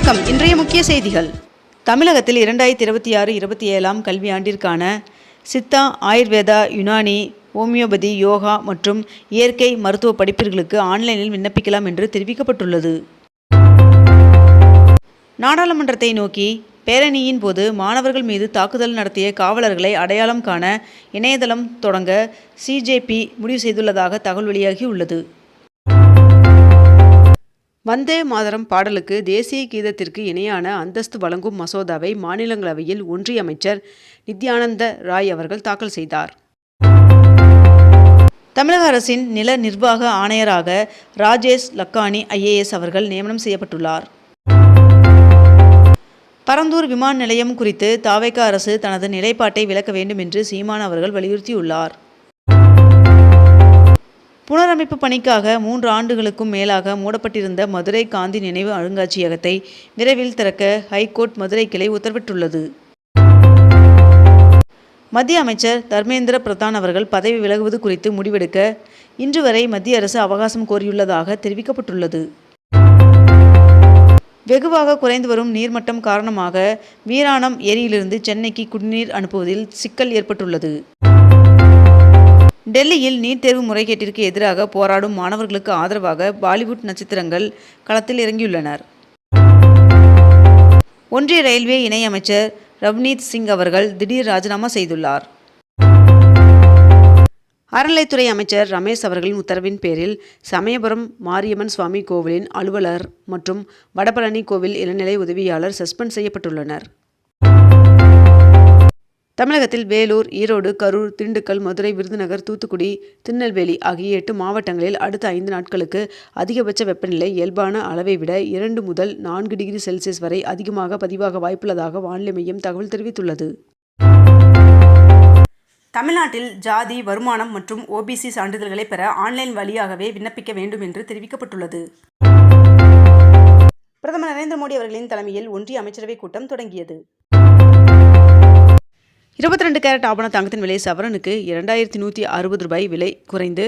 வணக்கம். இன்றைய முக்கிய செய்திகள். தமிழகத்தில் 2026-27 கல்வியாண்டிற்கான சித்தா, ஆயுர்வேதா, யுனானி, ஹோமியோபதி, யோகா மற்றும் இயற்கை மருத்துவ படிப்பிற்கு ஆன்லைனில் விண்ணப்பிக்கலாம் என்று தெரிவிக்கப்பட்டுள்ளது. நாடாளுமன்றத்தை நோக்கி பேரணியின் போது மாணவர்கள் மீது தாக்குதல் நடத்திய காவலர்களை அடையாளம் காண இணையதளம் தொடங்க சிஜேபி முடிவு செய்துள்ளதாக தகவல் வெளியாகியுள்ளது. வந்தே மாதரம் பாடலுக்கு தேசிய கீதத்திற்கு இணையான அந்தஸ்து வழங்கும் மசோதாவை மாநிலங்களவையில் ஒன்றிய அமைச்சர் நித்யானந்த ராய் அவர்கள் தாக்கல் செய்தார். தமிழக அரசின் நில நிர்வாக ஆணையராக ராஜேஷ் லக்கானி IAS அவர்கள் நியமனம் செய்யப்பட்டுள்ளார். பரந்தூர் விமான நிலையம் குறித்து தாவேகா அரசு தனது நிலைப்பாட்டை விளக்க வேண்டும் என்று சீமான் அவர்கள் வலியுறுத்தியுள்ளார். புனரமைப்பு பணிக்காக 3 ஆண்டுகளுக்கும் மேலாக மூடப்பட்டிருந்த மதுரை காந்தி நினைவு அருங்காட்சியகத்தை விரைவில் திறக்க ஹைகோர்ட் மதுரை கிளை உத்தரவிட்டுள்ளது. மத்திய அமைச்சர் தர்மேந்திர பிரதான் அவர்கள் பதவி விலகுவது குறித்து முடிவெடுக்க இன்று வரை மத்திய அரசு அவகாசம் கோரியுள்ளதாக தெரிவிக்கப்பட்டுள்ளது. வெகுவாக குறைந்து வரும் நீர்மட்டம் காரணமாக வீராணம் ஏரியிலிருந்து சென்னைக்கு குடிநீர் அனுப்புவதில் சிக்கல் ஏற்பட்டுள்ளது. டெல்லியில் நீட் தேர்வு முறைகேட்டிற்கு எதிராக போராடும் மாணவர்களுக்கு ஆதரவாக பாலிவுட் நட்சத்திரங்கள் களத்தில் இறங்கியுள்ளனர். ஒன்றிய ரயில்வே இணை அமைச்சர் ரவ்னீத் சிங் அவர்கள் திடீர் ராஜினாமா செய்துள்ளார். அறநிலைத்துறை அமைச்சர் ரமேஷ் அவர்களின் உத்தரவின் பேரில் சமயபுரம் மாரியம்மன் சுவாமி கோவிலின் அலுவலர் மற்றும் வடபழனி கோவில் இளநிலை உதவியாளர் சஸ்பெண்ட் செய்யப்பட்டுள்ளனர். தமிழகத்தில் வேலூர், ஈரோடு, கரூர், திண்டுக்கல், மதுரை, விருதுநகர், தூத்துக்குடி, திருநெல்வேலி ஆகிய 8 மாவட்டங்களில் அடுத்த 5 நாட்களுக்கு அதிகபட்ச வெப்பநிலை இயல்பான அளவை விட 2 முதல் 4 டிகிரி செல்சியஸ் வரை அதிகமாக பதிவாக வாய்ப்புள்ளதாக வானிலை மையம் தகவல் தெரிவித்துள்ளது. தமிழ்நாட்டில் ஜாதி, வருமானம் மற்றும் OBC சான்றிதழ்களை பெற ஆன்லைன் வழியாகவே விண்ணப்பிக்க வேண்டும் என்று தெரிவிக்கப்பட்டுள்ளது. பிரதமர் நரேந்திர மோடி அவர்களின் தலைமையில் ஒன்றிய அமைச்சரவை கூட்டம் தொடங்கியது. 22 கேரட் ஆபண தங்கத்தின் விலை சவரனுக்கு 2160 ரூபாய் விலை குறைந்து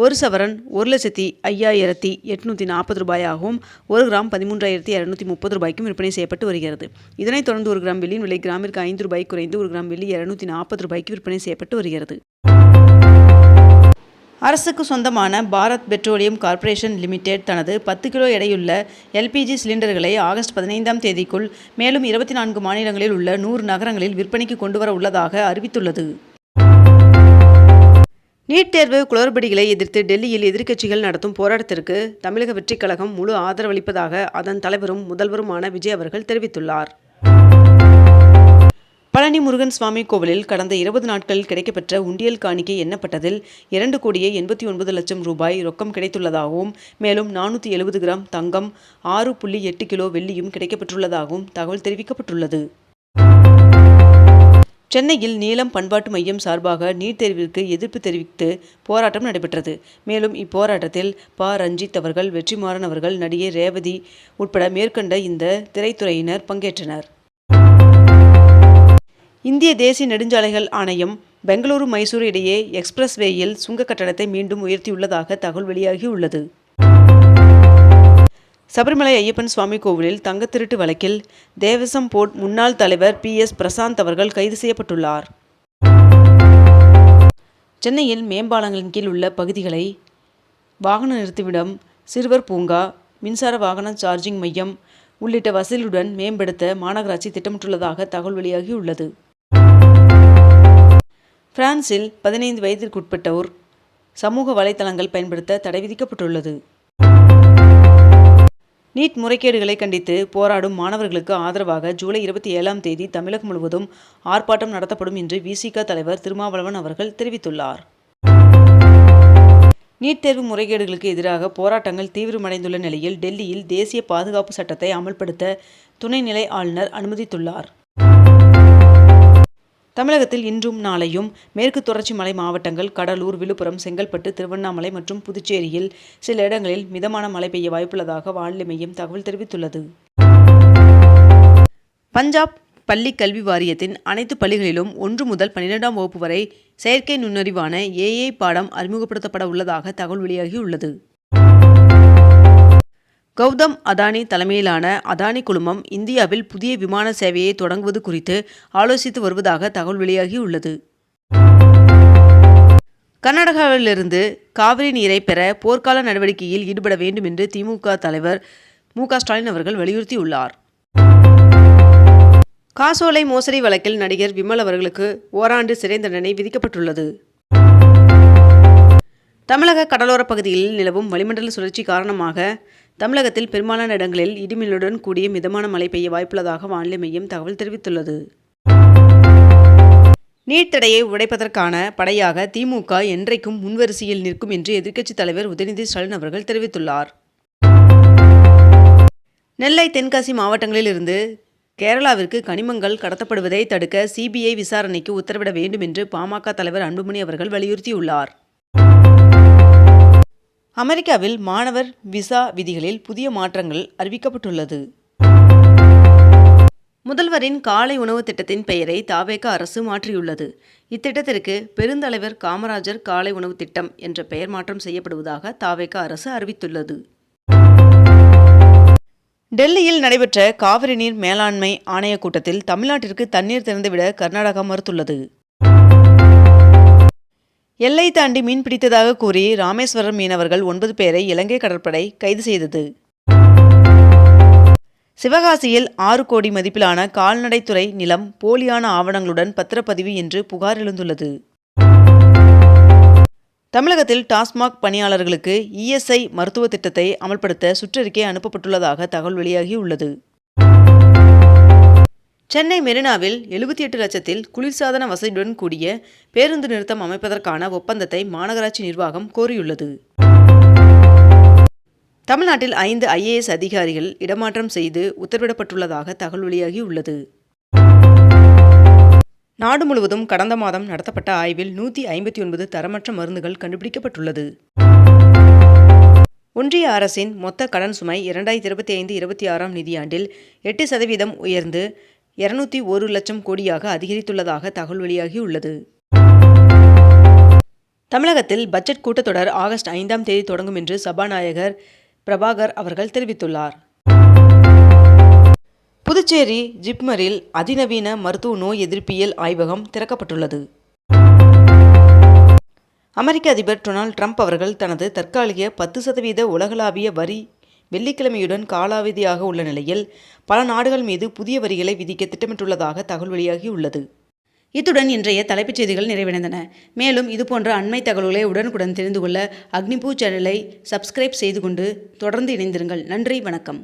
1 சவரன் 1,05,840 ரூபாயாகவும் 1 கிராம் 13,230 ரூபாய்க்கும் விற்பனை செய்யப்பட்டு வருகிறது. இதனைத் தொடர்ந்து 1 கிராம் வெள்ளியின் விலை கிராமிற்கு 5 ரூபாய் குறைந்து 1 கிராம் வெள்ளி 240 ரூபாய்க்கு விற்பனை செய்யப்பட்டு வருகிறது. அரசுக்கு சொந்தமான பாரத் பெட்ரோலியம் கார்ப்பரேஷன் லிமிடெட் தனது 10 கிலோ எடையுள்ள LPG சிலிண்டர்களை ஆகஸ்ட் 15ஆம் தேதிக்குள் மேலும் 24 மாநிலங்களில் உள்ள 100 நகரங்களில் விற்பனைக்கு கொண்டுவர உள்ளதாக அறிவித்துள்ளது. நீட் தேர்வு குளறுபடிகளை எதிர்த்து டெல்லியில் எதிர்க்கட்சிகள் நடத்தும் போராட்டத்திற்கு தமிழக வெற்றிக் கழகம் முழு ஆதரவளிப்பதாக அதன் தலைவரும் முதல்வருமான விஜய் அவர்கள் தெரிவித்துள்ளார். பழனி முருகன் சுவாமி கோவிலில் கடந்த 20 நாட்களில் கிடைக்கப்பெற்ற உண்டியல் காணிக்கை எண்ணப்பட்டதில் 2,89,00,000 ரூபாய் ரொக்கம் கிடைத்துள்ளதாகவும் மேலும் 470 கிராம் தங்கம், 6.8 கிலோ வெள்ளியும் கிடைக்கப்பெற்றுள்ளதாகவும் தகவல் தெரிவிக்கப்பட்டுள்ளது. சென்னையில் நீலம் பண்பாட்டு மையம் சார்பாக நீட் தேர்விற்கு எதிர்ப்பு தெரிவித்து போராட்டம் நடைபெற்றது. மேலும் இப்போராட்டத்தில் ரஞ்சித் அவர்கள், வெற்றிமாறன் அவர்கள், நடிகை ரேவதி உட்பட மேற்கண்ட இந்த திரைத்துறையினர் பங்கேற்றனர். இந்திய தேசிய நெடுஞ்சாலைகள் ஆணையம் பெங்களூரு மைசூரு இடையே எக்ஸ்பிரஸ் வேயில் சுங்க கட்டணத்தை மீண்டும் உயர்த்தியுள்ளதாக தகவல் வெளியாகியுள்ளது. சபரிமலை ஐயப்பன் சுவாமி கோவிலில் தங்க திருட்டு வழக்கில் தேவசம் போர்டு முன்னாள் தலைவர் PS பிரசாந்த் அவர்கள் கைது செய்யப்பட்டுள்ளார். சென்னையில் மேம்பாலங்களின் கீழ் உள்ள பகுதிகளை வாகன நிறுத்துமிடம், சிறுவர் பூங்கா, மின்சார வாகன சார்ஜிங் மையம் உள்ளிட்ட வசதிகளுடன் மேம்படுத்த மாநகராட்சி திட்டமிட்டுள்ளதாக தகவல் வெளியாகியுள்ளது. பிரான்சில் 15 வயதிற்குட்பட்டோர் சமூக வலைதளங்கள் பயன்படுத்த தடை விதிக்கப்பட்டுள்ளது. நீட் முறைகேடுகளை கண்டித்து போராடும் மாணவர்களுக்கு ஆதரவாக ஜூலை 27ஆம் தேதி தமிழகம் முழுவதும் ஆர்ப்பாட்டம் நடத்தப்படும் என்று VCK தலைவர் திருமாவளவன் அவர்கள் தெரிவித்துள்ளார். நீட் தேர்வு முறைகேடுகளுக்கு எதிராக போராட்டங்கள் தீவிரமடைந்துள்ள நிலையில் டெல்லியில் தேசிய பாதுகாப்பு சட்டத்தை அமல்படுத்த துணைநிலை ஆளுநர் அனுமதித்துள்ளார். தமிழகத்தில் இன்றும் நாளையும் மேற்கு தொடர்ச்சி மலை மாவட்டங்கள் கடலூர், விழுப்புரம், செங்கல்பட்டு, திருவண்ணாமலை மற்றும் புதுச்சேரியில் சில இடங்களில் மிதமான மழை பெய்ய வாய்ப்புள்ளதாக வானிலை மையம் தகவல் தெரிவித்துள்ளது. பஞ்சாப் பள்ளி கல்வி வாரியத்தின் அனைத்து பள்ளிகளிலும் 1 முதல் 12ஆம் வகுப்பு வரை செயற்கை நுண்ணறிவான AI பாடம் அறிமுகப்படுத்தப்பட உள்ளதாக தகவல் வெளியாகியுள்ளது. கௌதம் அதானி தலைமையிலான அதானி குழுமம் இந்தியாவில் புதிய விமான சேவையை தொடங்குவது குறித்து ஆலோசித்து வருவதாக தகவல் வெளியாகியுள்ளது. கர்நாடகாவிலிருந்து காவிரி நீரை பெற போர்க்கால நடவடிக்கையில் ஈடுபட வேண்டும் என்று திமுக தலைவர் மு.க. ஸ்டாலின் அவர்கள் வலியுறுத்தியுள்ளார். காசோலை மோசடி வழக்கில் நடிகர் விமல் அவர்களுக்கு ஓராண்டு சிறை தண்டனை விதிக்கப்பட்டுள்ளது. தமிழக கடலோரப் பகுதியில் நிலவும் வளிமண்டல சுழற்சி காரணமாக தமிழகத்தில் பெரும்பாலான இடங்களில் இடிமின்னலுடன் கூடிய மிதமான மழை பெய்ய வாய்ப்புள்ளதாக வானிலை மையம் தகவல் தெரிவித்துள்ளது. நீட் தடையை உடைப்பதற்கான படையாக திமுக என்றைக்கும் முன்வரிசையில் நிற்கும் என்று எதிர்க்கட்சித் தலைவர் உதயநிதி ஸ்டாலின் அவர்கள் தெரிவித்துள்ளார். நெல்லை, தென்காசி மாவட்டங்களில் இருந்து கேரளாவிற்கு கனிமங்கள் கடத்தப்படுவதை தடுக்க சிபிஐ விசாரணைக்கு உத்தரவிட வேண்டும் என்று பாமக தலைவர் அன்புமணி அவர்கள் வலியுறுத்தியுள்ளார். அமெரிக்காவில் மாணவர் விசா விதிகளில் புதிய மாற்றங்கள் அறிவிக்கப்பட்டுள்ளது. முதல்வரின் காலை உணவு திட்டத்தின் பெயரை தவேக அரசு மாற்றியுள்ளது. இத்திட்டத்திற்கு பெருந்தலைவர் காமராஜர் காலை உணவு திட்டம் என்ற பெயர் மாற்றம் செய்யப்படுவதாக தவேக அரசு அறிவித்துள்ளது. டெல்லியில் நடைபெற்ற காவிரி நீர் மேலாண்மை ஆணைய கூட்டத்தில் தமிழ்நாட்டிற்கு தண்ணீர் திறந்துவிட கர்நாடகா மறுத்துள்ளது. எல்லை தாண்டி மீன் பிடித்ததாக கூறி ராமேஸ்வரம் மீனவர்கள் 9 பேரை இலங்கை கடற்படை கைது செய்தது. சிவகாசியில் 6 கோடி மதிப்பிலான கால்நடைத்துறை நிலம் போலியான ஆவணங்களுடன் பத்திரப்பதிவு என்று புகார் எழுந்துள்ளது. தமிழகத்தில் டாஸ்மாக் பணியாளர்களுக்கு இஎஸ்ஐ மருத்துவ திட்டத்தை அமல்படுத்த சுற்றறிக்கை அனுப்பப்பட்டுள்ளதாக தகவல் வெளியாகியுள்ளது. சென்னை மெரினாவில் 78 லட்சத்தில் குளிர்சாதன வசதியுடன் கூடிய பேருந்து நிறுத்தம் அமைப்பதற்கான ஒப்பந்தத்தை மாநகராட்சி நிர்வாகம் கோரியுள்ளது. தமிழ்நாட்டில் 5 IAS அதிகாரிகள் இடமாற்றம் செய்து உத்தரவிடப்பட்டுள்ளதாக தகவல் வெளியாகியுள்ளது. நாடு முழுவதும் கடந்த மாதம் நடத்தப்பட்ட ஆய்வில் 159 தரமற்ற மருந்துகள் கண்டுபிடிக்கப்பட்டுள்ளது. ஒன்றிய அரசின் மொத்த கடன் சுமை 2025-26 நிதியாண்டில் 8% உயர்ந்து 201 லட்சம் கோடியாக அதிகரித்துள்ளதாக தகவல் வெளியாகியுள்ளது. தமிழகத்தில் பட்ஜெட் கூட்டத்தொடர் ஆகஸ்ட் 5ஆம் தேதி தொடங்கும் என்று சபாநாயகர் பிரபாகர் அவர்கள் தெரிவித்துள்ளார். புதுச்சேரி ஜிப்மரில் அதிநவீன மருத்துவ நோய் எதிர்ப்பியல் ஆய்வகம் திறக்கப்பட்டுள்ளது. அமெரிக்க அதிபர் டொனால்ட் ட்ரம்ப் அவர்கள் தனது தற்காலிக 10% உலகளாவிய வரி வெள்ளிக்கிழமையுடன் காலாவதியாக உள்ள நிலையில் பல நாடுகள் மீது புதிய வரிகளை விதிக்க திட்டமிட்டுள்ளதாக தகவல் வெளியாகியுள்ளது. இத்துடன் இன்றைய தலைப்புச் செய்திகள் நிறைவடைந்தன. மேலும் இதுபோன்ற அண்மை தகவல்களை உடனுக்குடன் தெரிந்து கொள்ள அக்னிபூ சேனலை சப்ஸ்கிரைப் செய்து கொண்டு தொடர்ந்து இணைந்திருங்கள். நன்றி, வணக்கம்.